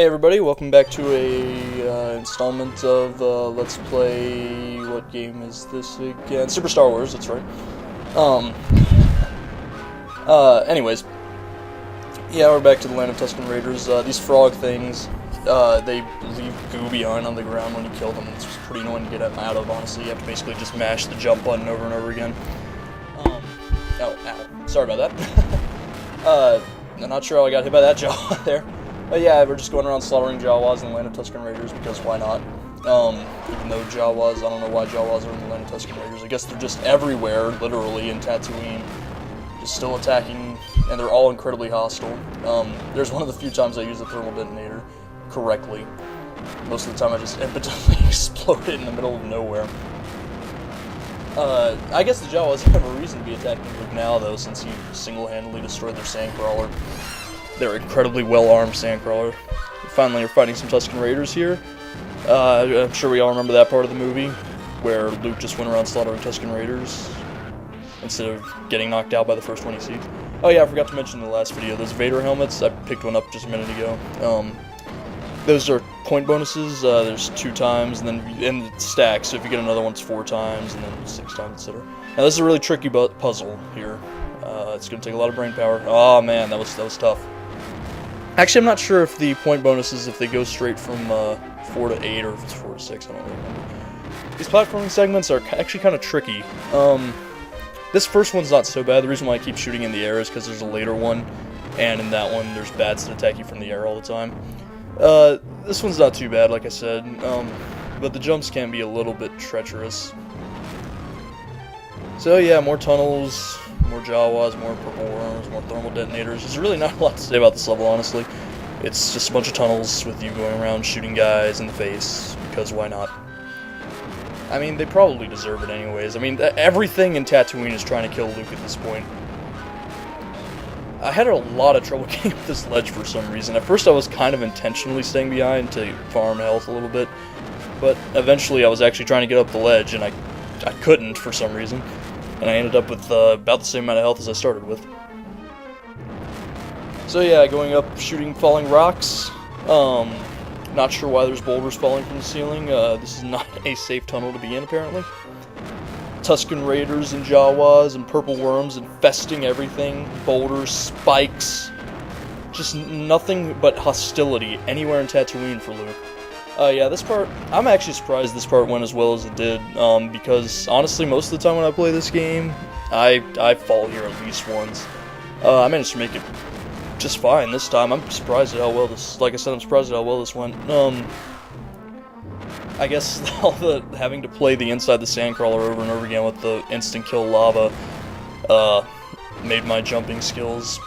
Hey everybody, welcome back to a installment of Let's Play. What game is this again? Super Star Wars, that's right. Anyways, yeah, we're back to the land of Tusken Raiders. These frog things, they leave goo behind on the ground when you kill them. It's pretty annoying to get out of, honestly. You have to basically just mash the jump button over and over again. Oh, ow. Sorry about that. I'm not sure how I got hit by that jaw there. But yeah, we're just going around slaughtering Jawas in the land of Tusken Raiders, because why not? Even though Jawas, I don't know why Jawas are in the land of Tusken Raiders. I guess they're just everywhere, literally, in Tatooine. Just still attacking, and they're all incredibly hostile. There's one of the few times I use a thermal detonator correctly. Most of the time I just impotently explode it in the middle of nowhere. I guess the Jawas have a reason to be attacking Luke now, though, since he single-handedly destroyed their sandcrawler. They're incredibly well-armed sandcrawler. Finally, we're fighting some Tusken Raiders here. I'm sure we all remember that part of the movie, where Luke just went around slaughtering Tusken Raiders, instead of getting knocked out by the first one he sees. Oh yeah, I forgot to mention in the last video, those Vader helmets, I picked one up just a minute ago. Those are point bonuses. There's 2 times, and then it stacks, so if you get another one, it's 4 times, and then 6 times, etc. Now this is a really tricky puzzle here. It's going to take a lot of brain power. Oh man, that was tough. Actually, I'm not sure if the point bonuses, if they go straight from 4 to 8, or if it's 4 to 6, I don't really remember. These platforming segments are actually kind of tricky. This first one's not so bad. The reason why I keep shooting in the air is because there's a later one, and in that one, there's bats that attack you from the air all the time. This one's not too bad, like I said, but the jumps can be a little bit treacherous. So yeah, more tunnels, more Jawas, more purple worms, more thermal detonators. There's really not a lot to say about this level, honestly. It's just a bunch of tunnels with you going around shooting guys in the face, because why not? I mean, they probably deserve it anyways. I mean, everything in Tatooine is trying to kill Luke at this point. I had a lot of trouble getting up this ledge for some reason. At first I was kind of intentionally staying behind to farm health a little bit, but eventually I was actually trying to get up the ledge, and I couldn't for some reason. And I ended up with about the same amount of health as I started with. So yeah, going up, shooting falling rocks. Not sure why there's boulders falling from the ceiling. This is not a safe tunnel to be in, apparently. Tusken Raiders and Jawas and purple worms infesting everything. Boulders, spikes. Just nothing but hostility anywhere in Tatooine for Luke. Yeah, this part, I'm actually surprised this part went as well as it did, because honestly, most of the time when I play this game, I fall here at least once. I managed to make it just fine this time. I'm surprised at how well this, like I said, I'm surprised at how well this went. I guess all the having to play the inside the sandcrawler over and over again with the instant kill lava, made my jumping skills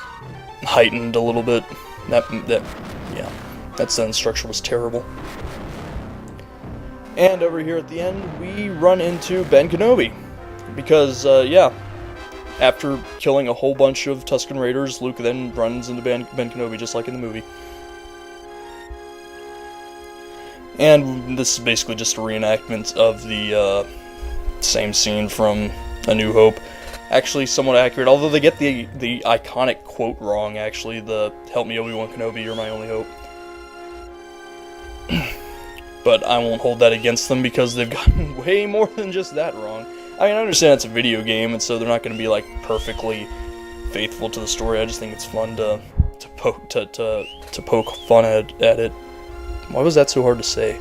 heightened a little bit. Yeah, that sentence structure was terrible. And over here at the end, we run into Ben Kenobi. Because, yeah, after killing a whole bunch of Tusken Raiders, Luke then runs into Ben Kenobi, just like in the movie. And this is basically just a reenactment of the same scene from A New Hope. Actually, somewhat accurate, although they get the iconic quote wrong, actually. The "Help me, Obi-Wan Kenobi, you're my only hope." But I won't hold that against them, because they've gotten way more than just that wrong. I mean, I understand it's a video game, and so they're not going to be, like, perfectly faithful to the story. I just think it's fun to poke fun at it. Why was that so hard to say?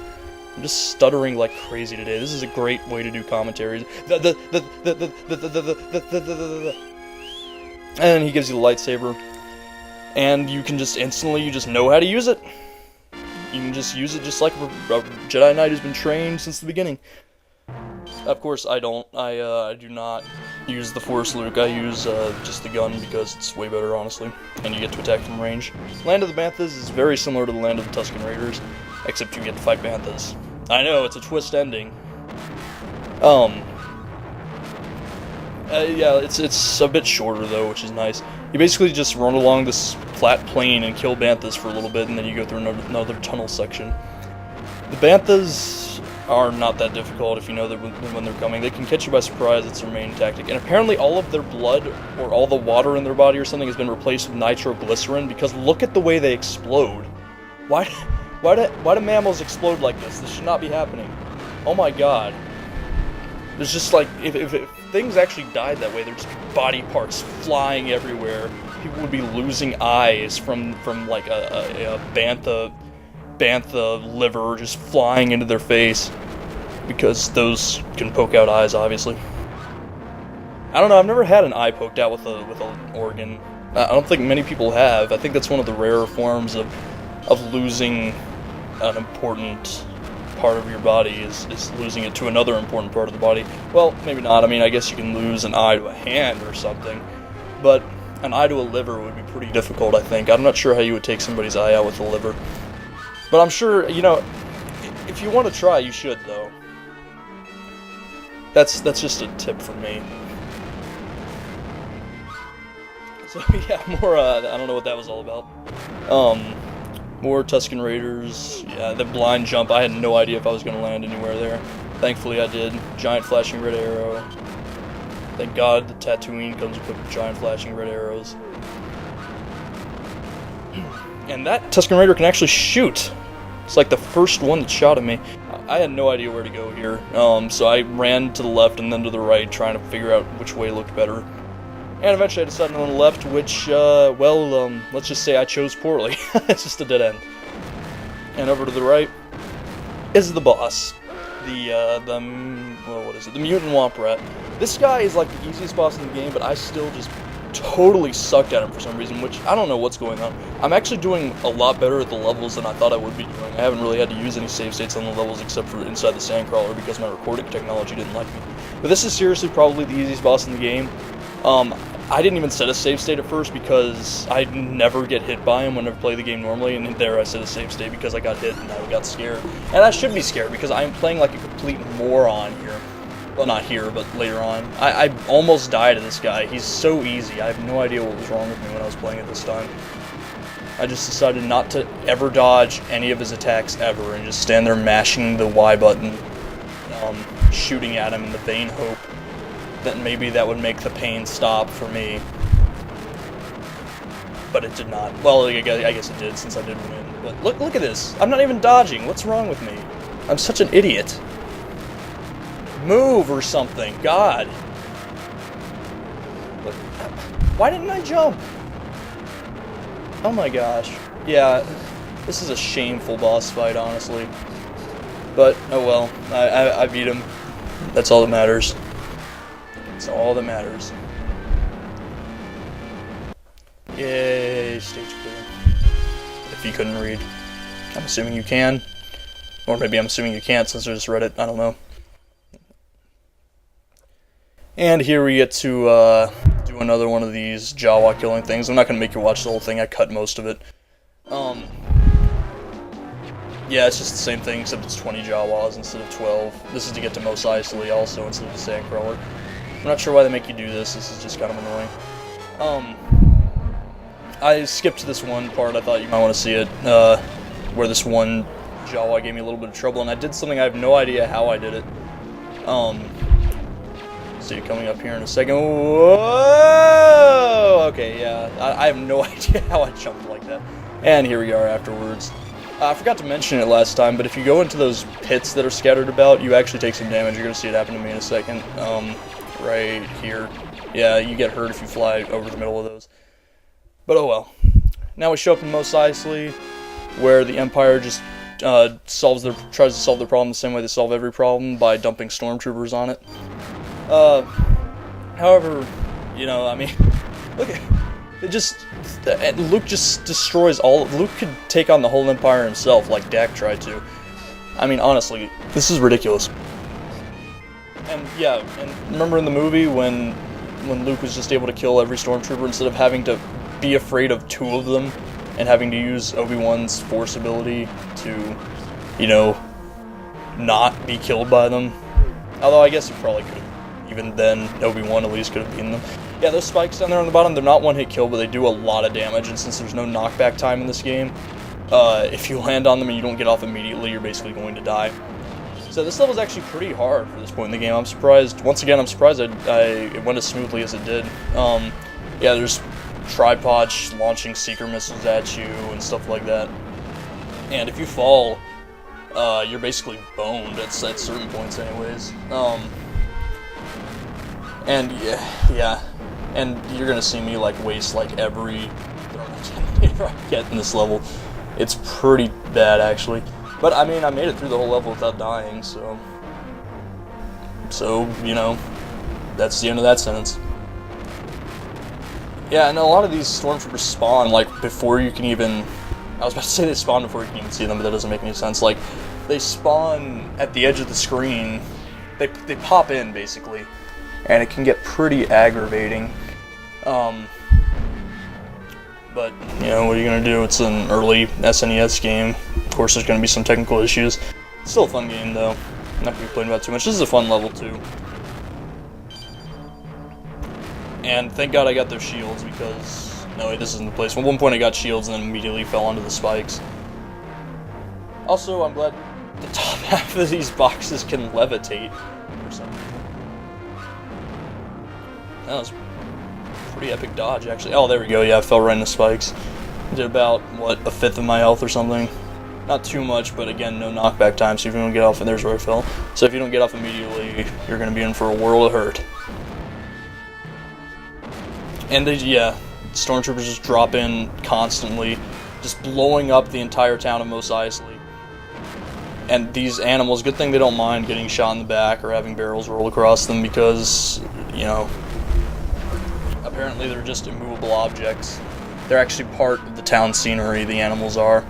I'm just stuttering like crazy today. This is a great way to do commentaries. And he gives you the lightsaber, and you can just instantly, you just know how to use it. You can just use it just like a Jedi Knight who's been trained since the beginning. Of course, I don't. I do not use the Force, Luke. I use just the gun, because it's way better, honestly. And you get to attack from range. Land of the Banthas is very similar to the Land of the Tusken Raiders, except you get to fight Banthas. I know, it's a twist ending. Yeah, it's a bit shorter, though, which is nice. You basically just run along this flat plain and kill Banthas for a little bit, and then you go through another tunnel section. The Banthas are not that difficult if you know that when they're coming. They can catch you by surprise, it's their main tactic. And apparently all of their blood, or all the water in their body or something, has been replaced with nitroglycerin, because look at the way they explode. Why Why do mammals explode like this? This should not be happening. Oh my god. There's just like, if things actually died that way, there'd just be body parts flying everywhere. People would be losing eyes from like a bantha liver just flying into their face, because those can poke out eyes, obviously. I don't know, I've never had an eye poked out with an organ. I don't think many people have. I think that's one of the rarer forms of losing an important part of your body, is losing it to another important part of the body. Well, maybe not. I mean, I guess you can lose an eye to a hand or something, but an eye to a liver would be pretty difficult, I think. I'm not sure how you would take somebody's eye out with a liver. But I'm sure, you know, if you want to try, you should, though. That's just a tip from me. So yeah, more, I don't know what that was all about. More Tusken Raiders. Yeah, the blind jump, I had no idea if I was going to land anywhere there. Thankfully I did. Giant flashing red arrow. Thank God the Tatooine comes equipped with giant flashing red arrows. And that Tusken Raider can actually shoot. It's like the first one that shot at me. I had no idea where to go here. So I ran to the left and then to the right, trying to figure out which way looked better. And eventually I decided on the left, which, let's just say I chose poorly. It's just a dead end. And over to the right is the boss. What is it? The Mutant Womp Rat. This guy is like the easiest boss in the game, but I still just totally sucked at him for some reason, which I don't know what's going on. I'm actually doing a lot better at the levels than I thought I would be doing. I haven't really had to use any save states on the levels except for inside the Sandcrawler because my recording technology didn't like me. But this is seriously probably the easiest boss in the game. I didn't even set a save state at first because I never get hit by him whenever I play the game normally, and there I set a save state because I got hit and I got scared. And I should be scared because I am playing like a complete moron here. Well, not here, but later on. I almost died to this guy. He's so easy. I have no idea what was wrong with me when I was playing it this time. I just decided not to ever dodge any of his attacks ever and just stand there mashing the Y button, shooting at him in the vain hope that maybe that would make the pain stop for me. But it did not. Well, I guess it did, since I did win. But look at this. I'm not even dodging. What's wrong with me? I'm such an idiot. Move or something. God. Look, why didn't I jump? Oh my gosh. Yeah, this is a shameful boss fight, honestly. But, oh well. I beat him. That's all that matters. That's all that matters. Yay, stage clear. If you couldn't read. I'm assuming you can. Or maybe I'm assuming you can't since I just read it. I don't know. And here we get to do another one of these Jawa killing things. I'm not going to make you watch the whole thing. I cut most of it. Yeah, it's just the same thing except it's 20 Jawas instead of 12. This is to get to Mos Eisley also instead of the Sandcrawler. I'm not sure why they make you do this. This is just kind of annoying. I skipped this one part. I thought you might want to see it, where this one Jawa gave me a little bit of trouble, and I did something I have no idea how I did it. See it coming up here in a second. Whoa! Okay, yeah, I have no idea how I jumped like that. And here we are afterwards. I forgot to mention it last time, but if you go into those pits that are scattered about, you actually take some damage. You're going to see it happen to me in a second. Right here. Yeah, you get hurt if you fly over the middle of those. But oh well. Now we show up in Mos Eisley, where the Empire just tries to solve their problem the same way they solve every problem, by dumping stormtroopers on it. However, you know, I mean, look at it. Luke just destroys all. Luke could take on the whole Empire himself, like Dak tried to. I mean, honestly, this is ridiculous. And yeah, and remember in the movie when Luke was just able to kill every stormtrooper instead of having to be afraid of two of them and having to use Obi-Wan's force ability to, you know, not be killed by them. Although I guess he probably could have. Even then, Obi-Wan at least could have beaten them. Yeah, those spikes down there on the bottom, they're not one-hit kill, but they do a lot of damage, and since there's no knockback time in this game, if you land on them and you don't get off immediately, you're basically going to die. So this level's actually pretty hard for this point in the game. I'm surprised, once again, I'm surprised it went as smoothly as it did. Yeah, there's tripods launching seeker missiles at you and stuff like that. And if you fall, you're basically boned at certain points anyways. And yeah, and you're gonna see me like waste like every detonator I get in this level. It's pretty bad actually, but I mean I made it through the whole level without dying, so you know, that's the end of that sentence. Yeah, and a lot of these stormtroopers spawn like before you can even. I was about to say they spawn before you can even see them, but that doesn't make any sense. Like, they spawn at the edge of the screen. They pop in, basically. And it can get pretty aggravating. But, you know, what are you going to do? It's an early SNES game. Of course, there's going to be some technical issues. It's still a fun game, though. I'm not going to complain about it too much. This is a fun level, too. And thank God I got those shields, because... No, wait, this isn't the place. At one point I got shields and then immediately fell onto the spikes. Also, I'm glad the top half of these boxes can levitate or something. That was a pretty epic dodge, actually. Oh, there we go. Yeah, I fell right into spikes. Did about, what, a fifth of my health or something. Not too much, but again, no knockback time, so if you don't get off, and there's where I fell. So if you don't get off immediately, you're going to be in for a world of hurt. And yeah, stormtroopers just drop in constantly, just blowing up the entire town of Mos Eisley. And these animals, good thing they don't mind getting shot in the back or having barrels roll across them, because, you know, apparently they're just immovable objects. They're actually part of the town scenery, the animals are.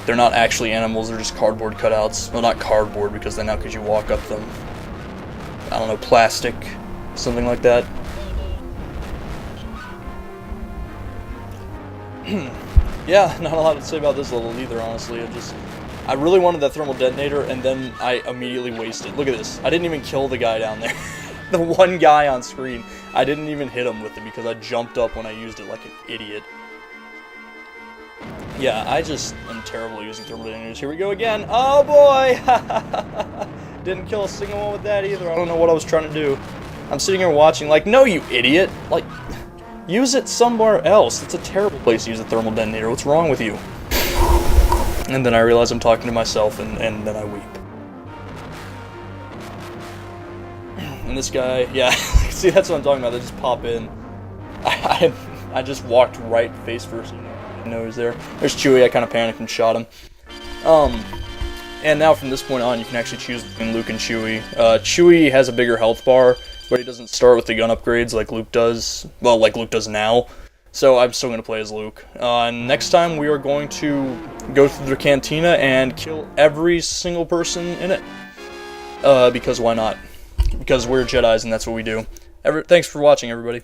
They're not actually animals, they're just cardboard cutouts. Well, not cardboard, because then how could you walk up them? I don't know, plastic, something like that. Yeah, not a lot to say about this level either, honestly. I really wanted that thermal detonator, and then I immediately wasted. Look at this. I didn't even kill the guy down there. The one guy on screen, I didn't even hit him with it because I jumped up when I used it like an idiot. Yeah, I just am terrible using thermal detonators. Here we go again. Oh boy! Didn't kill a single one with that either. I don't know what I was trying to do. I'm sitting here watching like, no you idiot! Like, use it somewhere else. It's a terrible place to use a thermal detonator. What's wrong with you? And then I realize I'm talking to myself, and then I weep. And this guy, yeah, see, that's what I'm talking about. They just pop in. I just walked right face first. I know he's there. There's Chewie. I kind of panicked and shot him. And now from this point on, you can actually choose between Luke and Chewie. Chewie has a bigger health bar, but he doesn't start with the gun upgrades like Luke does. Well, like Luke does now. So I'm still going to play as Luke. Next time we are going to go through the cantina and kill every single person in it. Because why not? Because we're Jedis and that's what we do. Thanks for watching, everybody.